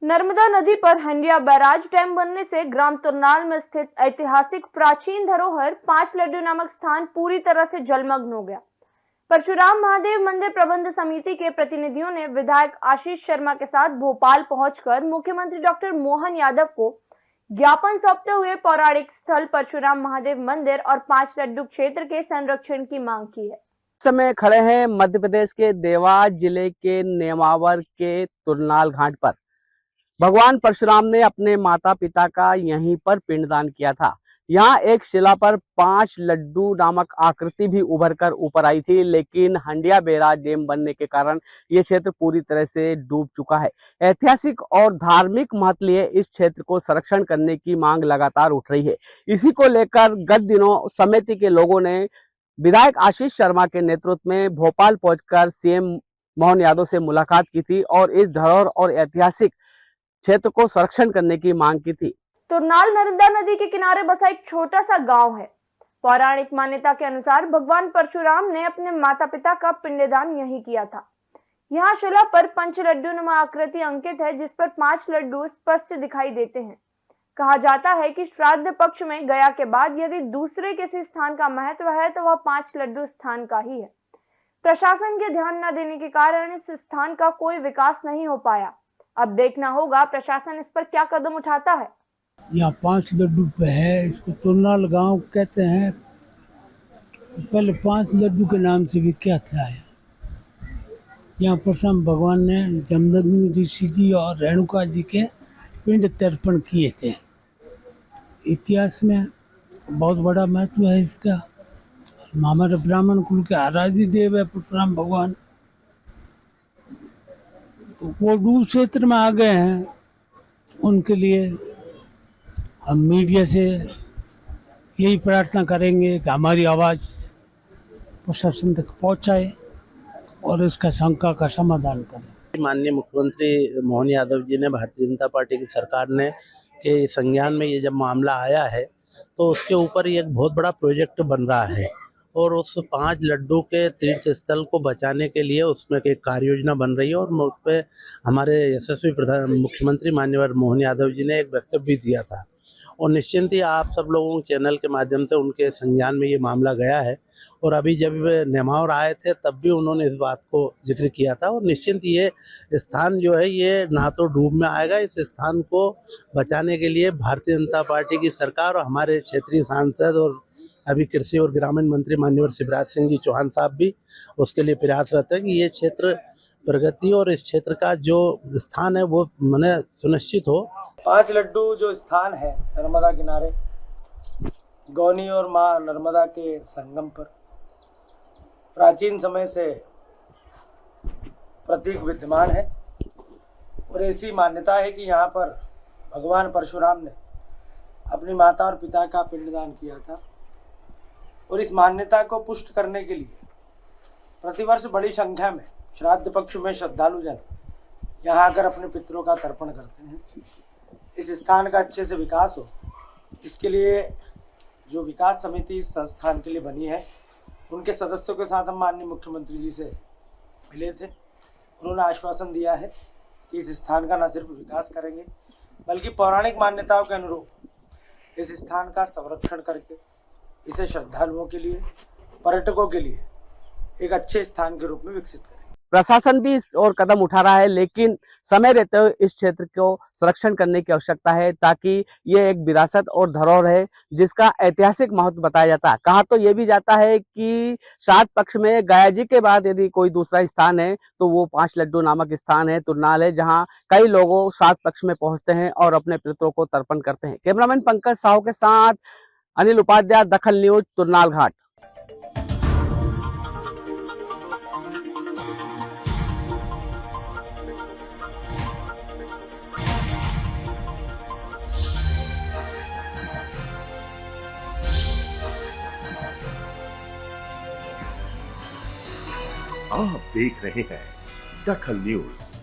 नर्मदा नदी पर हंडिया barrage dam बनने से ग्राम तुरनाल में स्थित ऐतिहासिक प्राचीन धरोहर पांच लड्डू नामक स्थान पूरी तरह से जलमग्न हो गया। परशुराम महादेव मंदिर प्रबंध समिति के प्रतिनिधियों ने विधायक आशीष शर्मा के साथ भोपाल पहुंचकर मुख्यमंत्री डॉक्टर मोहन यादव को ज्ञापन सौंपते हुए पौराणिक स्थल परशुराम महादेव मंदिर और पांच लड्डू क्षेत्र के संरक्षण की मांग की है। समय खड़े हैं मध्य प्रदेश के देवास जिले के नेमावर के तुरनाल घाट पर। भगवान परशुराम ने अपने माता पिता का यहीं पर पिंडदान किया था। यहाँ एक शिला पर पांच लड्डू नामक आकृति भी उभर कर ऊपर आई थी, लेकिन हंडिया बैराज डैम बनने के कारण ये क्षेत्र पूरी तरह से डूब चुका है। ऐतिहासिक और धार्मिक महत्व लिए इस क्षेत्र को संरक्षण करने की मांग लगातार उठ रही है। इसी को लेकर गत दिनों समिति के लोगों ने विधायक आशीष शर्मा के नेतृत्व में भोपाल पहुंचकर सीएम मोहन यादव से मुलाकात की थी और इस धरोहर और ऐतिहासिक क्षेत्र को संरक्षण करने की मांग की थी। तुरनाल नर्मदा नदी के किनारे बसा एक छोटा सा गांव है। पौराणिक मान्यता के अनुसार भगवान परशुराम ने अपने माता पिता का पिंडदान यहीं किया था। यहाँ शिला पर पंच लड्डू नुमा आकृति अंकित है, जिस पर पांच लड्डू स्पष्ट दिखाई देते हैं। कहा जाता है कि श्राद्ध पक्ष में गया के बाद यदि दूसरे किसी स्थान का महत्व है तो वह पांच लड्डू स्थान का ही है। प्रशासन के ध्यान न देने के कारण इस स्थान का कोई विकास नहीं हो पाया। अब देखना होगा प्रशासन इस पर क्या कदम उठाता है। यहाँ पांच लड्डू पे है, इसको तुरनाल गांव कहते हैं। पहले पांच लड्डू के नाम से विख्यात है। यहाँ परशुराम भगवान ने जमदग्नि ऋषि जी और रेणुका जी के पिंड तर्पण किए थे। इतिहास में बहुत बड़ा महत्व है इसका। हमारे ब्राह्मण कुल के आराध्य देव है परशुराम भगवान। तो वो डूब क्षेत्र में आ गए हैं, उनके लिए हम मीडिया से यही प्रार्थना करेंगे कि हमारी आवाज़ प्रशासन तक पहुंचाए और इसका शंका का समाधान करें। माननीय मुख्यमंत्री मोहन यादव जी ने, भारतीय जनता पार्टी की सरकार ने के संज्ञान में ये जब मामला आया है तो उसके ऊपर ये एक बहुत बड़ा प्रोजेक्ट बन रहा है और उस पांच लड्डू के तीर्थ स्थल को बचाने के लिए उसमें एक कार्य योजना बन रही है और उस पर हमारे यशस्वी मुख्यमंत्री माननीय मोहन यादव जी ने एक वक्तव्य भी दिया था और निश्चिंत ही आप सब लोगों के चैनल के माध्यम से उनके संज्ञान में ये मामला गया है। और अभी जब नेमावर आए थे तब भी उन्होंने इस बात को जिक्र किया था और निश्चिंत ये स्थान जो है ये ना तो डूब में आएगा। इस स्थान को बचाने के लिए भारतीय जनता पार्टी की सरकार और हमारे क्षेत्रीय सांसद और अभी कृषि और ग्रामीण मंत्री माननीय शिवराज सिंह जी चौहान साहब भी उसके लिए प्रयासरत है कि ये क्षेत्र प्रगति और इस क्षेत्र का जो स्थान है वो माने सुनिश्चित हो। पांच लड्डू जो स्थान है नर्मदा किनारे गौनी और माँ नर्मदा के संगम पर प्राचीन समय से प्रतीक विद्यमान है और ऐसी मान्यता है कि यहाँ पर भगवान परशुराम ने अपनी माता और पिता का पिंडदान किया था और इस मान्यता को पुष्ट करने के लिए प्रतिवर्ष बड़ी संख्या में श्राद्ध पक्ष में श्रद्धालु जन यहाँ आकर अपने पितरों का तर्पण करते हैं। इस स्थान का अच्छे से विकास हो, इसके लिए जो विकास समिति इस संस्थान के लिए बनी है उनके सदस्यों के साथ हम माननीय मुख्यमंत्री जी से मिले थे। उन्होंने आश्वासन दिया है कि इस स्थान का न सिर्फ विकास करेंगे बल्कि पौराणिक मान्यताओं के अनुरूप इस स्थान का संरक्षण करके इसे श्रद्धालुओं के लिए, पर्यटकों के लिए एक अच्छे स्थान के रूप में विकसित करें। प्रशासन भी इस ओर कदम उठा रहा है, लेकिन समय रहते हुए इस क्षेत्र को संरक्षण करने की आवश्यकता है ताकि ये एक विरासत और धरोहर है जिसका ऐतिहासिक महत्व बताया जाता है। कहा तो ये भी जाता है कि श्राद्ध पक्ष में गया जी के बाद यदि कोई दूसरा स्थान है तो वो पांच लड्डू नामक स्थान है, तुरनाल है, जहाँ कई लोगों श्राद्ध पक्ष में पहुंचते हैं और अपने पितरों को तर्पण करते हैं। कैमरामैन पंकज साहू के साथ अनिल उपाध्याय, दखल न्यूज, तुरनाल घाट। आप देख रहे हैं दखल न्यूज।